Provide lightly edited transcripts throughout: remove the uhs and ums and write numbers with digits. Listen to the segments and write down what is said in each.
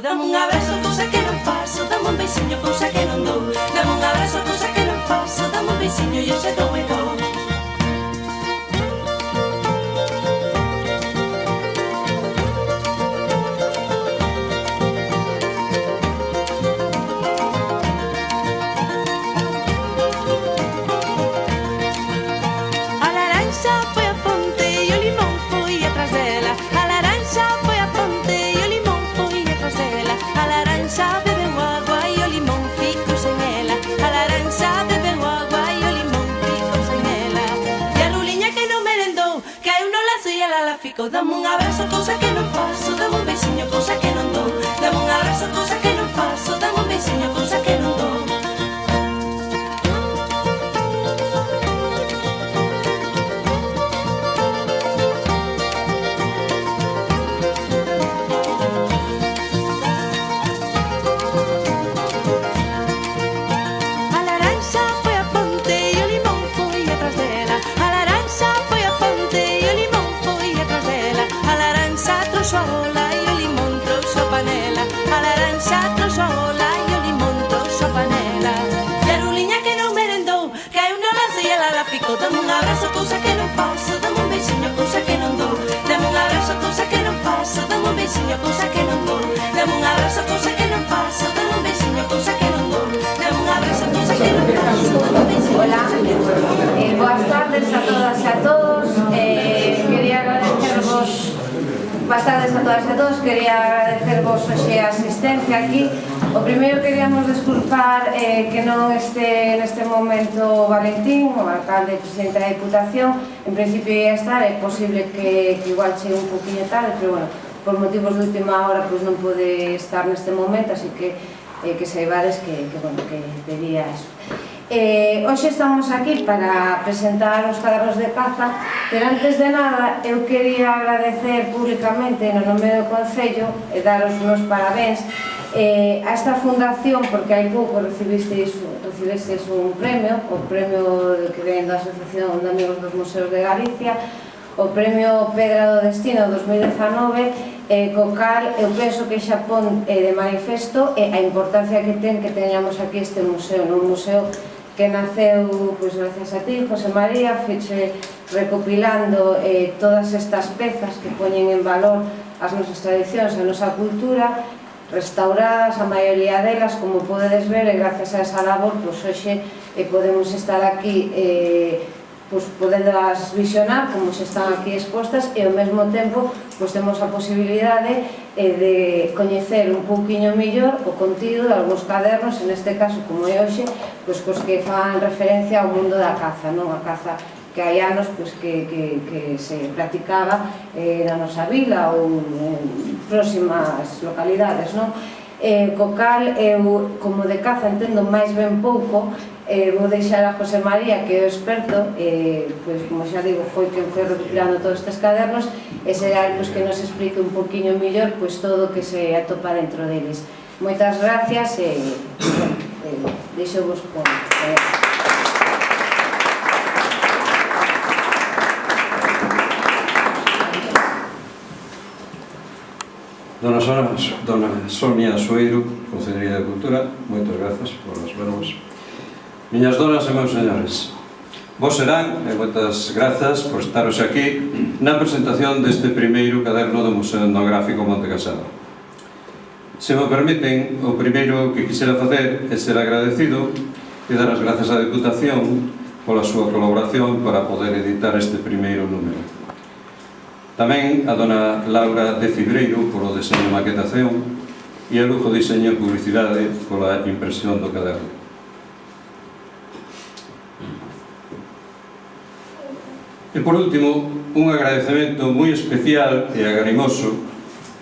Dame un abrazo, cousa que non faço. Dame un beixiño, cousa que non dou. Dame un abrazo, cousa que non faço. Dame un beixiño e xe dou e dou. Dame un abrazo, cousa que non faço. Dame un beixiño, cousa que non dou. Dame un abrazo, cousa que non faço. Dame un beixiño, cousa que non dou. Dame un abrazo, cousa que non faço. Dame un beixiño, cousa que non dou. Dame un abrazo, cousa que non faço. Dame un beixiño, cousa que non dou. Dame un abrazo, cousa que non faço. Dame un beixiño, cousa que non dou. Dame un abrazo, cousa que non faço. Dame un beixiño. Hola, boas tardes a todas e a todos. Quería agradecervos. Boas tardes a todas e a todos. Quería agradecervos hoxe a asistencia aquí. O primeiro queríamos desculpar que non este neste momento Valentín, o alcalde e presidente da Diputación. En principio ia estar, é posible que igual chegue un poquinho tarde, pero bueno, por motivos de última hora non pode estar neste momento, así que saibades que pedía eso. Hoxe estamos aquí para presentar os cadernos de caza, pero antes de nada eu quería agradecer públicamente no nome do Concello e daros unos parabéns a esta fundación, porque hai pouco recibistes un premio, o premio que ven da Asociación de Amigos dos Museos de Galicia, o premio Pedra do Destino 2019, co cal eu penso que xa pon de manifesto a importancia que ten que teñamos aquí este museo, un museo que naceu gracias a ti, José María, fiche recopilando todas estas pezas que poñen en valor as nosas tradicións, a nosa cultura, restauradas, a maioría delas, como podedes ver, e gracias a esa labor, hoxe podemos estar aquí podendas visionar como se están aquí expostas e ao mesmo tempo temos a posibilidade de coñecer un pouquiño mellor o contido de algúns cadernos, en este caso como é hoxe, cos que fan referencia ao mundo da caza, a caza que hai anos que se practicaba na nosa vila ou en próximas localidades. Co cal, eu, como de caza entendo máis ben pouco, vou deixar a José María, que é o experto, como xa digo, foi quen foi recopilando todos estes cadernos, e será que nos explique un poquinho mellor todo o que se atopa dentro deles. Moitas gracias e deixo-vos con... Dona Sonia Soeiro, Consellería de Cultura, moitas grazas por os verbos. Miñas donas e meus señores, vos serán, e moitas grazas por estaros aquí na presentación deste primeiro caderno do Museo Etnográfico Monte Casado. Se me permiten, o primeiro que quixera facer é ser agradecido e dar as grazas á Diputación pola súa colaboración para poder editar este primeiro número. Tamén a dona Laura de Cibreiro polo deseño e maquetación e a Lujo Diseño e Publicidade pola impresión do caderno. E por último, un agradecemento moi especial e agarimoso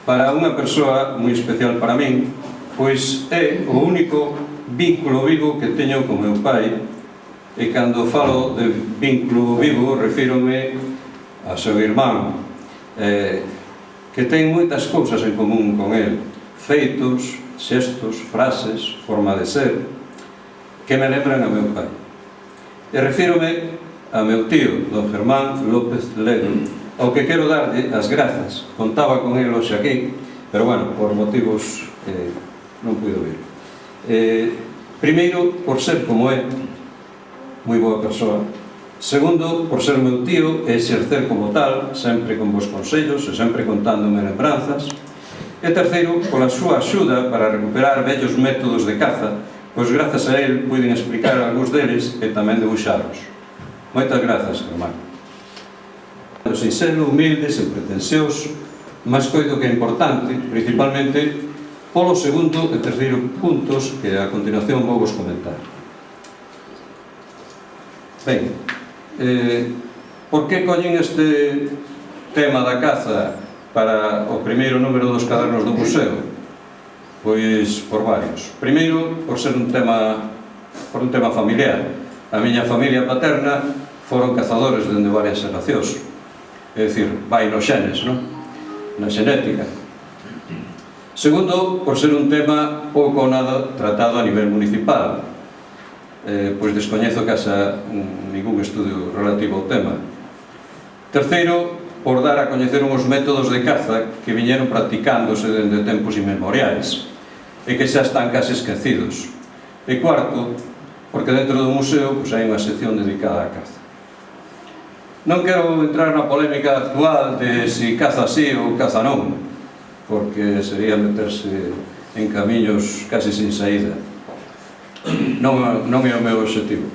para unha persoa moi especial para min, pois é o único vínculo vivo que teño con meu pai, e cando falo de vínculo vivo refírome a seu irmán, que ten moitas cousas en común con el, feitos, xestos, frases, forma de ser, que me lembran a meu pai. E refírome a meu tío, don Germán López Ledo, ao que quero darlle as grazas. Contaba con el hoxe aquí, pero bueno, por motivos que non puido vir. Primeiro, por ser como é, moi boa persoa. Segundo, por ser meu tío e exercer como tal, sempre con vos consellos e sempre contándome lembranzas. E terceiro, pola súa axuda para recuperar vellos métodos de caza, pois grazas a él puiden explicar algúns deles e tamén debuxarlos. Moitas grazas, hermano. Sinxelo, humilde, sen pretensións, mas coido que é importante, principalmente polo segundo e terceiro puntos que a continuación vou vos comentar. Ben, por que collen este tema da caza para o primeiro número dos cadernos do museo? Pois por varios. Primeiro, por ser un tema familiar. A miña familia paterna foron cazadores dende varias xeracións. É dicir, vai nos xenes, non? Na xenética. Segundo, por ser un tema pouco ou nada tratado a nivel municipal, pois descoñezo que haxa ningún estudio relativo ao tema. Terceiro, por dar a coñecer uns métodos de caza que viñeron practicándose dende tempos inmemoriais e que xa están case esquecidos. E cuarto, porque dentro do museo hai unha sección dedicada á caza. Non quero entrar na polémica actual de si caza sí ou caza non, porque sería meterse en camiños casi sin saída. Non é o meu objetivo.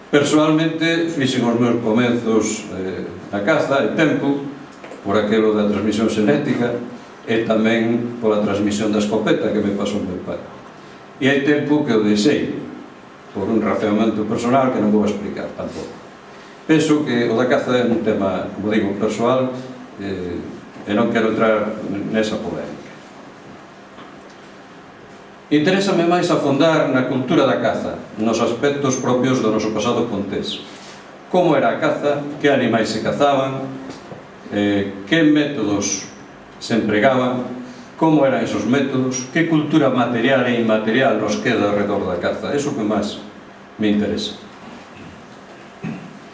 Personalmente, fixen os meus comenzos na caza e tempo por aquelo da transmisión xenética e tamén pola transmisión da escopeta que me pasou meu pai. E hai tempo que o deixei por un racionamento personal que non vou explicar tampouco. Penso que o da caza é un tema, como digo, persoal e non quero entrar nesa polémica. Interésame máis afondar na cultura da caza, nos aspectos propios do noso pasado contés. Como era a caza, que animais se cazaban, que métodos se empregaban, como eran esos métodos, que cultura material e inmaterial nos queda alrededor da caza. Eso que máis me interesa.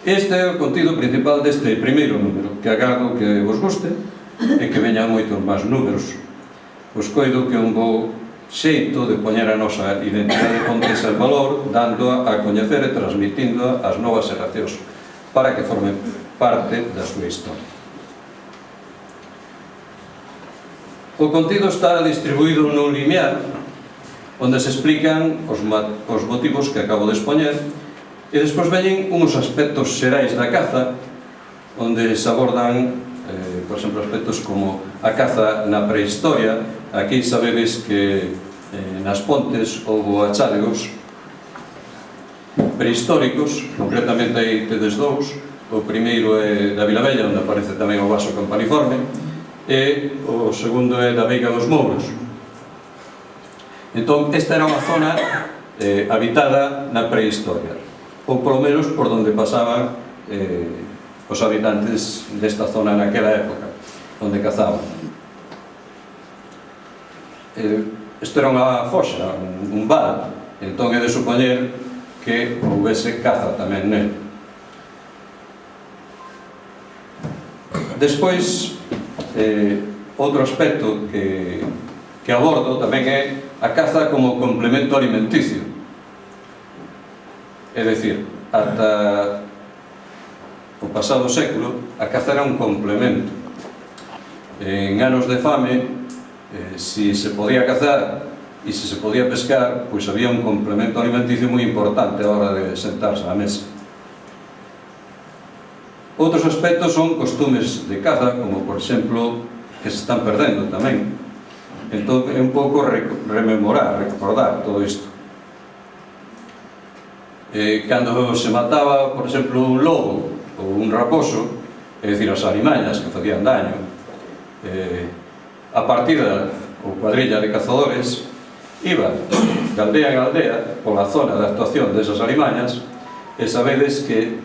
Este é o contido principal deste primeiro número, que agardo que vos guste e que veñan moitos máis números. Pois coido que un bo xeito de poñer a nosa identidade contesa en valor, dándoa a coñecer e transmitíndoa ás novas xeracións para que formen parte da súa historia. O contido está distribuído nun lineal onde se explican os motivos que acabo de expoñer e despois veñen uns aspectos xerais da caza onde se abordan, por exemplo, aspectos como a caza na prehistoria. Aquí sabedes que nas pontes houbo achalegos prehistóricos, concretamente aí tedes dous. O primeiro é da Vilavella, onde aparece tamén o vaso campaniforme, e o segundo é da Veiga dos Mouros. Entón, esta era unha zona habitada na prehistoria, ou polo menos por onde pasaban os habitantes desta zona naquela época, onde cazaban. Isto era unha foxa, un val, entón é de supoñer que houvese caza tamén nel. Despois, outro aspecto que abordo tamén é a caza como complemento alimenticio. É dicir, ata o pasado século, a caza era un complemento. En anos de fame, si se podía cazar e se podía pescar, pois había un complemento alimenticio moi importante a hora de sentarse á mesa. Outros aspectos son costumes de caza, como por exemplo, que se están perdendo tamén. Entón é un pouco rememorar, recordar todo isto. Cando se mataba, por exemplo, un lobo ou un raposo, é dicir, as alimañas que facían daño, a partida ou cuadrilla de cazadores iba de aldea en aldea pola zona de actuación desas alimañas e sabedes que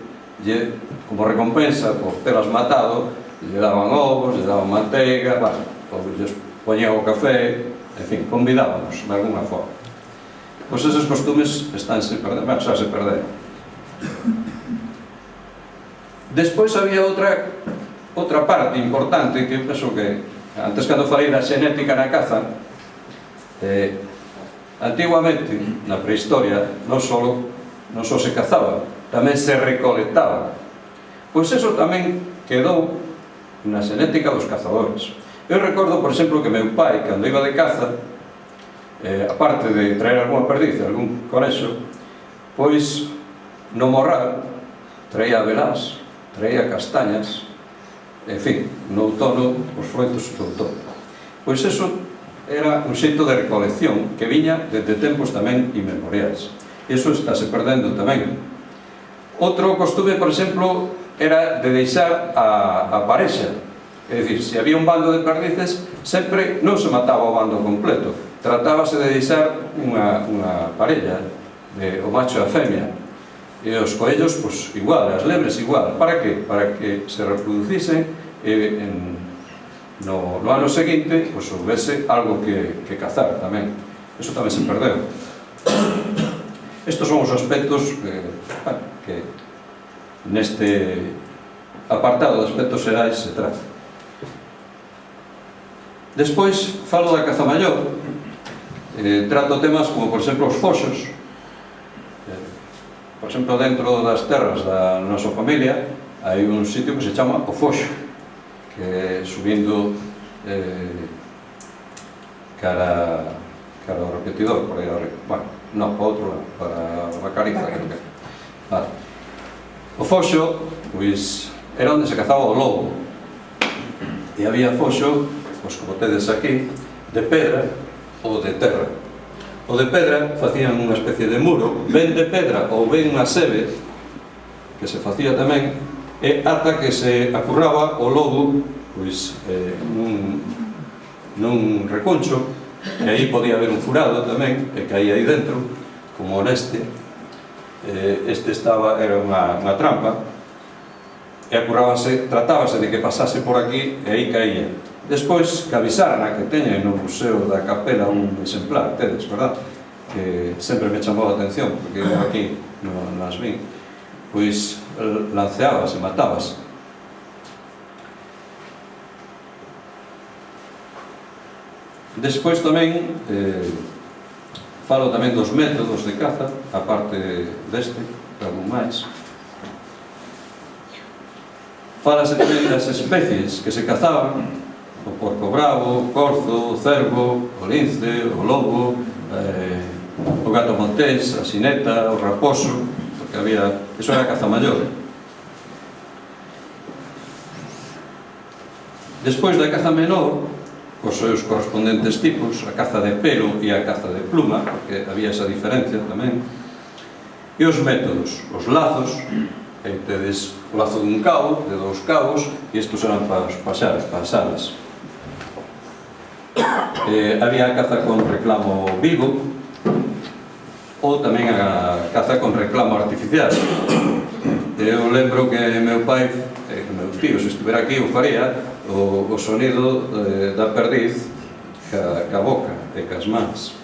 como recompensa por telas matado lle daban ovos, lle daban manteiga, ou lles poñían o café, en fin, convidábamos de alguna forma. Pois esos costumes estánse perdendo, xa se perderon. Despois había outra parte importante que penso que Antes, cando falei da xenética na caza, antiguamente, na prehistoria, non só se cazaba, tamén se recolectaba. Pois eso tamén quedou na xenética dos cazadores. Eu recordo, por exemplo, que meu pai, cando iba de caza, aparte de traer algunha perdiz, algún conexo, pois no morral traía abelás, traía castañas, en fin, no outono, os froitos do outono. Pois eso era un xeito de recolección que viña desde tempos tamén inmemoriais. Iso estáse perdendo tamén. Outro costume, por exemplo, era de deixar a parexa. É dicir, se había un bando de perdices, sempre non se mataba o bando completo. Tratábase de deixar unha parella, o macho e a femia. E os coellos, pois, igual, as lebres igual. Para que? Para que se reproducisen e no ano seguinte, pois, houvese algo que cazar tamén. Eso tamén se perdeu. Estos son os aspectos que neste apartado de aspectos xerais se trata. Despois, falo da caza maior. Trato temas como, por exemplo, os foxos. Por exemplo, dentro das terras da nosa familia hai un sitio que se chama o Foxo, que subindo cara ao repetidor, por aí arriba. Bueno, non, para outro lado, para a Cariza, creo que. Vale. O Foxo, pois, era onde se cazaba o lobo. E había foxo, pois, como tedes aquí, de pedra ou de terra. O de pedra facían unha especie de muro, ben de pedra ou ben unha sebe, que se facía tamén, e ata que se acurraba o lobo, pois, nun reconcho, e aí podía haber un furado tamén, e caía aí dentro, como neste. Este era unha trampa, e acurrábase, tratábase de que pasase por aquí, e aí caía. Despois, que a bisarna que teñen no Museo da Capela un exemplar, tedes, verdad? Que sempre me chamou a atención, porque eu aquí nas vin. Pois lanceábase, matábase. Despois tamén falo tamén dos métodos de caza, a parte deste, algún máis. Falase tamén das especies que se cazaban: o porco bravo, o corzo, o cervo, o lince, o lobo, o gato montés, a sineta, o raposo, porque había... Eso era a caza maior. Despois da caza menor, os seus correspondentes tipos, a caza de pelo e a caza de pluma, porque había esa diferencia tamén, e os métodos, os lazos, aí tedes o lazo dun cabo, de 2 cabos, e estos eran para os paxaros, para as aves. Había a caza con reclamo vivo, ou tamén a caza con reclamo artificial. Eu lembro que meu pai, meu tío, se estivera aquí, o faría, o sonido da perdiz ca boca e cas mans.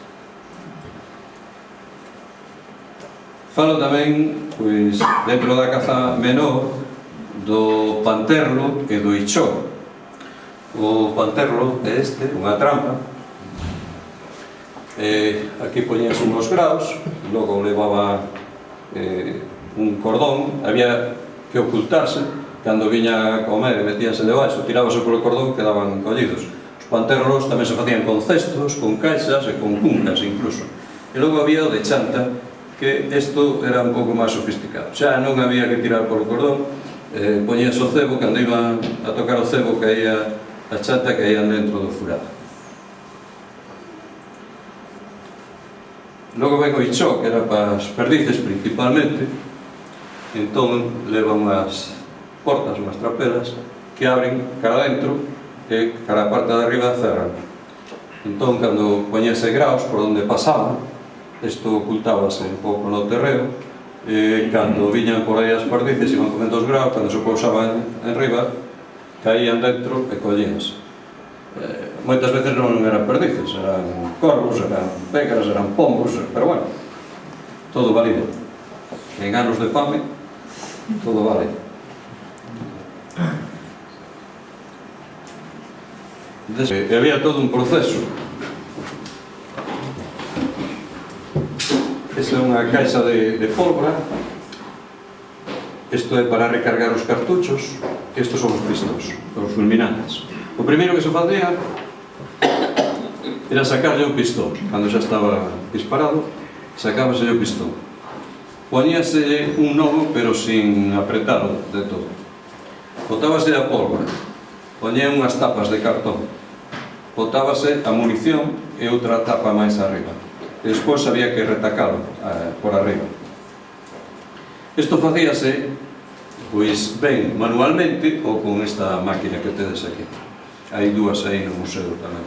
Falo tamén, pois, dentro da caza menor, do panterlo e do ichó. O panterlo é este, unha trampa. Aquí poñías unhos graos, logo levaba un cordón, había que ocultarse. Cando viña a comer e metíanse debaixo, tirábase polo cordón, quedaban collidos. Os panterlos tamén se facían con cestos, con caixas e con cuncas incluso. E logo había o de chanta, que isto era un pouco máis sofisticado. Xa non había que tirar polo cordón, poñías o cebo, cando iban a tocar o cebo caía a chanta, caían dentro do furado. Logo ven o ichó, que era para as perdices principalmente. Entón levan unhas portas, unhas trapelas, que abren cara dentro e cara a parte de arriba cerran. Entón, cando poñese graos por onde pasaban, isto ocultábase un pouco no terreo, e cando viñan por aí as perdices, iban comendo os graos, cando se pousaban en riba, caían dentro e collíanse. Moitas veces non eran perdices, eran corvos, eran pécaras, eran pombos, pero bueno, todo válido. En anos de fame, todo vale. E había todo un proceso. Esa é unha caixa de pólvora. Isto é para recargar os cartuchos. Estos son os pistóns, os fulminantes. O primeiro que se facía era sacarlle o pistón. Cando xa estaba disparado, sacábase o pistón. Poñíase un nodo, pero sin apretalo de todo. Botábase a pólvora. Poñía unhas tapas de cartón. Botábase a munición e outra tapa máis arriba. E despois había que retacalo por arriba. Isto facíase, pois, ben manualmente ou con esta máquina que tedes aquí. Hai dúas aí no museo tamén.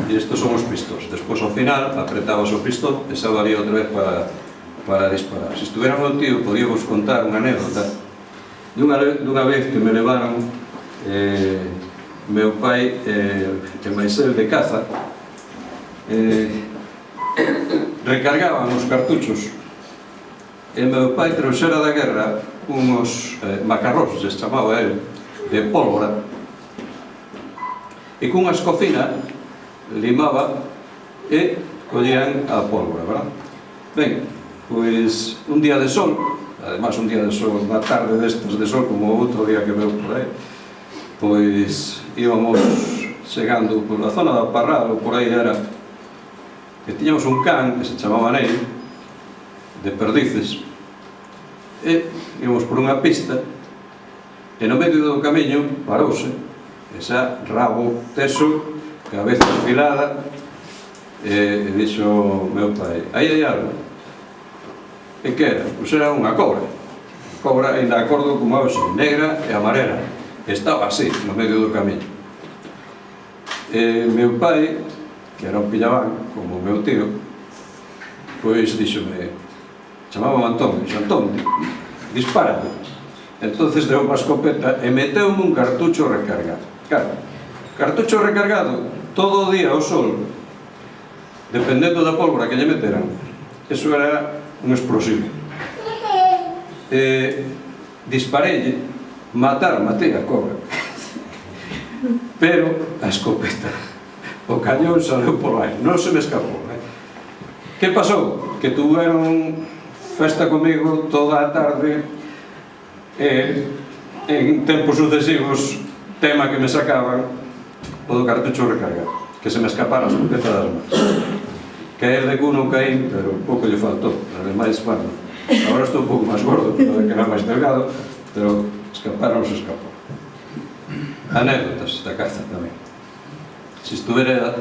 E estes son os pistóns. Despois, ao final, apretabas o pistón e xa valía outra vez para disparar. Se estuviera meu tío, podía vos contar unha anécdota dunha vez que me levaron meu pai e máis el de caza, recargaban os cartuchos e meu pai trouxera da guerra uns macarrós, se chamaba el, de pólvora, e cunha escofina limaba e collían a pólvora, verdad? Ben, pois un día de sol, además un día de sol, unha tarde destas de sol como outro día que veu por aí, pois íbamos chegando por a zona da Parral ou por aí era, que tiñamos un can que se chamaba Ney, de perdices, e íbamos por unha pista e no medio do camiño parouse esa rabo teso, cabeza afilada, e dixo meu pai: aí hai algo. E que era? Pois era unha cobra. Cobra, ainda acordo como hoxe, negra e amarela. Estaba así, no medio do camiño. E meu pai, que era un pillabán, como o meu tío, pois díxome, chamaba Antón, dixo: Antón, dispárame. Entonces deu unha escopeta e meteume un cartucho recargado. Claro, cartucho recargado todo o día ao sol, dependendo da pólvora que lle meteran, eso era un explosivo. Disparelle, matei a cobra, pero a escopeta, o cañón saleu por aí, non se me escapou. Que pasou? Que tuveron festa comigo toda a tarde e en tempos sucesivos tema que me sacaban o do cartucho recargado, que se me escapara a escopeta das mans. Caer de cu non caí, pero pouco lle faltou. Ademais, bueno, agora estou un pouco máis gordo, que era máis delgado, pero escapar non se escapou. Anécdotas da caza tamén. Se estuvera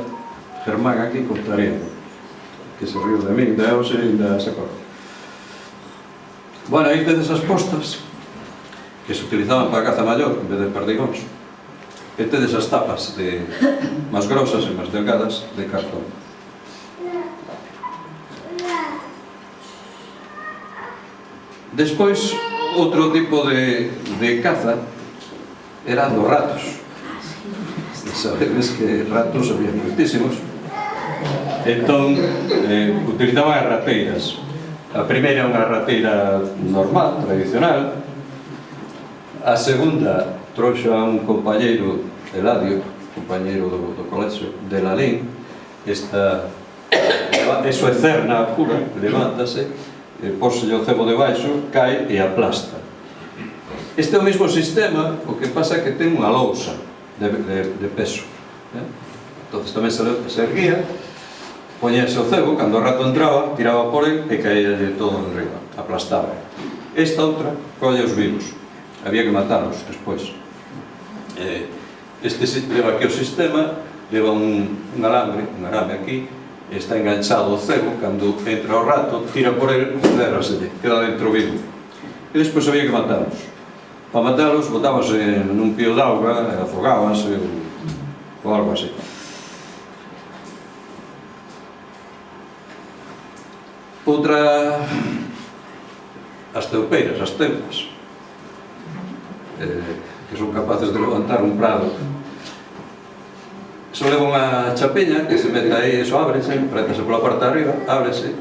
Germán aquí, contaría que se riu de mí, da hoxe e da se acorda. Bueno, aí tedes as postas que se utilizaban para a caza maior en vez de perdigóns, e tedes as tapas máis grosas e máis delgadas de cartón. Despois, outro tipo de caza era dos ratos. Sabedes que ratos había moitísimos. Entón, utilizaban as rateiras. A primeira é unha rateira normal, tradicional. A segunda trouxo a un compañeiro, Eladio, compañeiro do colexio, de Lalín. Eso é cerna pura, levántase, póselle o cebo debaixo, cae e aplasta. Este é o mesmo sistema, o que pasa é que ten unha lousa de peso. Entón tamén se erguía, poñese o cebo, cando o rato entraba, tiraba por ele e caía todo en riba, aplastaba. Esta outra colle os vivos, había que matalos despois. Este leva aquí o sistema, leva un arame aquí, está enganchado o cebo, cando entra o rato, tira por ele, cerraselle, queda dentro vivo. E despois había que matalos. Para matalos, botábase nun pío de auga, afogábanse ou algo así. Outra, as teupeiras, as teupas, que son capaces de levantar un prado. Iso leva unha chapeña que se mete aí, iso ábrese, prétase pola parte de arriba, ábrese,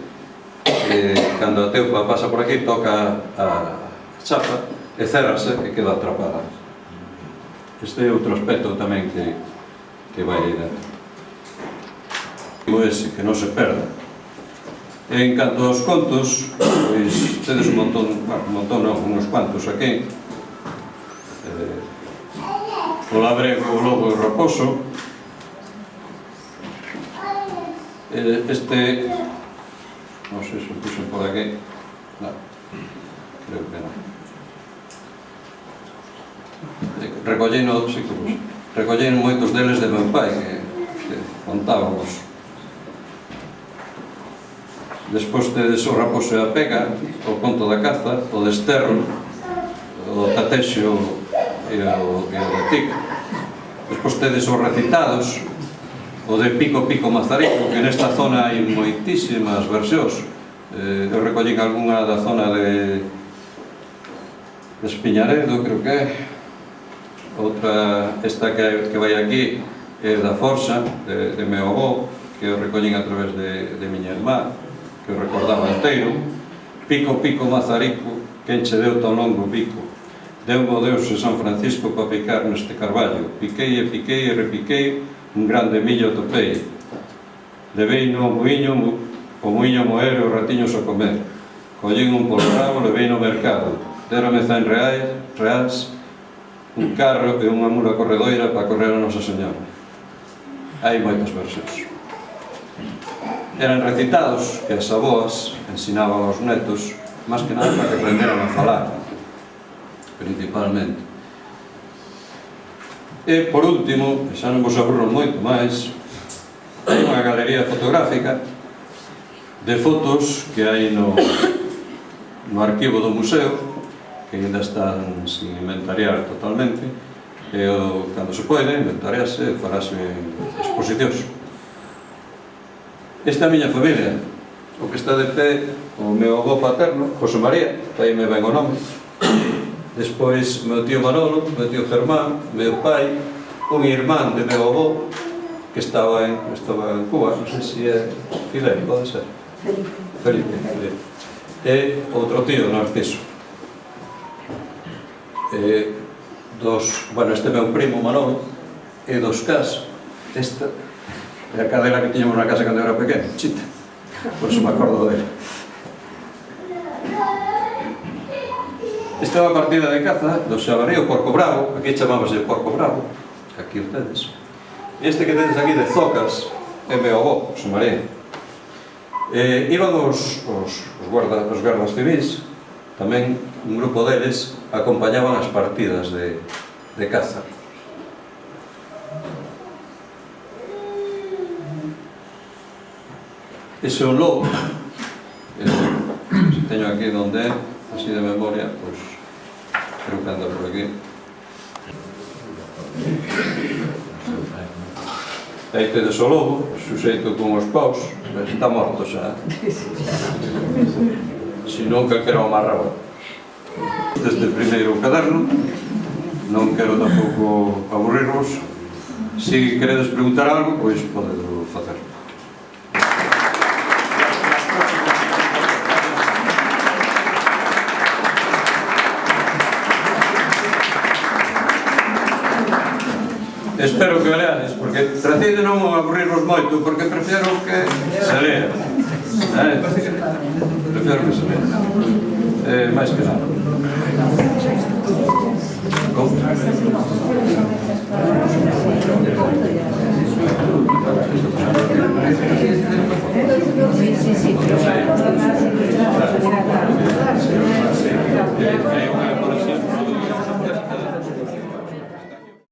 e cando a teupa pasa por aquí toca a chapa e cerrase e queda atrapada. Este é outro aspecto tamén que que vai aí dentro. Ese, que non se perda. En canto aos contos, pois tedes un montón, non, uns cuantos aquí. O labrego, o lobo e o raposo. Este, non sei se o puxen por aquí. Non, creo que non. Recolleno, sí que puxen. Recolleno moitos deles de meu pai, que contábamos. Despois tedes o raposo e a pega, o conto da caza, o desterro, o tatexo e o retic. Despois tedes os recitados, o de Pico Pico Mazarico, que nesta zona hai moitísimas versións. Eu recollín algunha da zona de Espiñaredo, creo que é. Outra, esta que vai aquí, é da Forxa, de meu avó, que eu recollín a través de miña irmá, que eu recordaba inteiro. Pico Pico Mazarico, quen che deu tan longo pico? Deu-mo Deus e San Francisco pa picar neste carballo. Piquei e piquei e repiquei, un grande millo topei. Leveino ao muiño, o muiño moer e os ratiños a comer. Collín un polo rabo, levei no mercado. Dérame 100 reais, un carro e unha mula corredoira para correr a Nosa Señora. Hai moitas versións. Eran recitados que as aboas ensinaban aos netos, máis que nada para que aprenderan a falar, principalmente. E, por último, xa non vos aburro moito máis, hai unha galería fotográfica de fotos que hai no arquivo do museo, que ainda están sin inventariar totalmente, e cando se pode inventariarse, farase exposicións. Esta é a miña familia, o que está de pé, o meu avó paterno, José María, aí me ven o nome. Despois, meu tío Manolo, meu tío Germán, meu pai, un irmán de meu avó, que estaba en Cuba, non sei se é Fidel, pode ser? Felipe. E outro tío, Narciso. Este meu primo Manolo, e dos cas, esta é a cadela que tiñamos na casa cando era pequeno, Chita, por iso me acordo dele. Esta é unha partida de caza do xabarío Porco Bravo, aquí chamábase Porco Bravo, aquí o tedes. Este que tedes aquí de Zocas é meu avó, José María. Iban os gardas civis, tamén un grupo deles acompañaban as partidas de caza. Ese é un lobo, se teño aquí donde é, así de memoria, pois creo que anda por aquí. Aí tedes o lobo, suxeito con os paus, pero está morto xa. Se non, calquera o marraba. Deste primeiro caderno, non quero tampouco aburrirvos. Se queredes preguntar algo, pois podedo facer. Espero que o leades, porque tratei de non aburrirvos moito, porque prefiero que se lea. Prefiero que se lea. Máis que nada. Como?